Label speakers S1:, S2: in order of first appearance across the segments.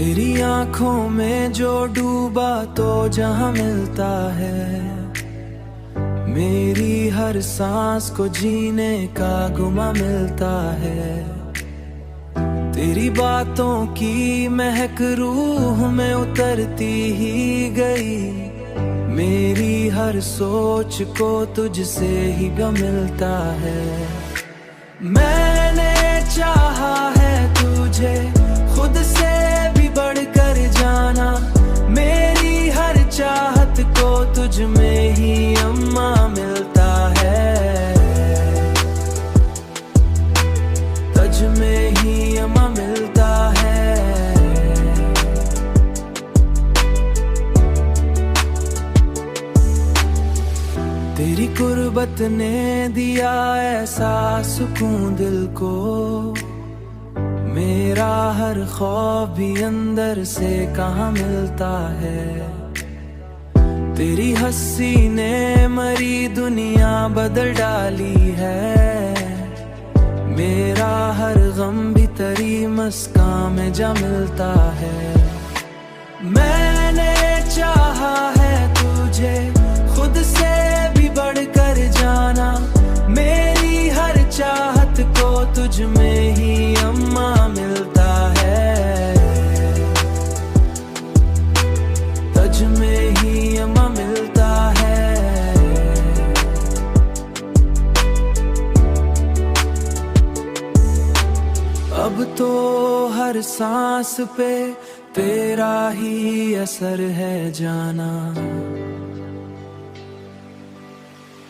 S1: तेरी आंखों में जो डूबा तो जहां मिलता है, मेरी हर सांस को जीने का गुमा मिलता है। तेरी बातों की महक रूह में उतरती ही गई, मेरी हर सोच को तुझसे ही गम मिलता है। मैंने चाहा है तुझे खुद से भी बढ़कर जाना, मेरी हर चाहत को तुझ में ही अम्मा मिलता है, तुझ में ही अम्मा मिलता है। तेरी कुर्बत ने दिया ऐसा सुकून दिल को, मेरा हर खौफ भी अंदर से कहाँ मिलता है। तेरी हंसी ने मरी दुनिया बदल डाली है, मेरा हर गम भी तेरी मुस्कान में जा मिलता है। मैंने चाहा है तुझे खुद से भी बढ़कर जाना, मेरी हर चाहत को तुझ में ही अम्मा मिलता है, तुझ में ही अम्मा मिलता है। अब तो हर सांस पे तेरा ही असर है जाना,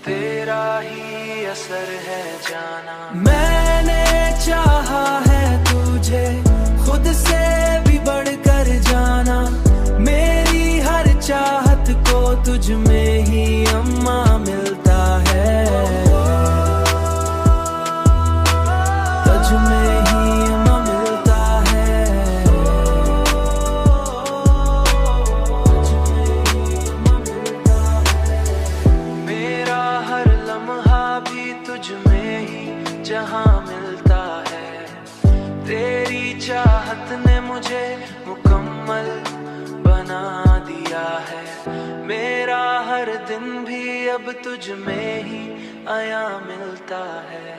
S1: तेरा ही असर है जाना। मैंने चाहा है तुझे खुद से भी बढ़कर जाना, मेरी हर चाहत को तुझ में ही अम्मा मिलता है, तुझ में ही अम्मा मिलता है, तुझ में ही अम्मा मिलता है। मेरा हर लम्हा भी तुझ में ही जहां मिलता है, तेरी चाहत ने मुझे मुकम्मल बना दिया है। मेरा हर दिन भी अब तुझ में ही आया मिलता है।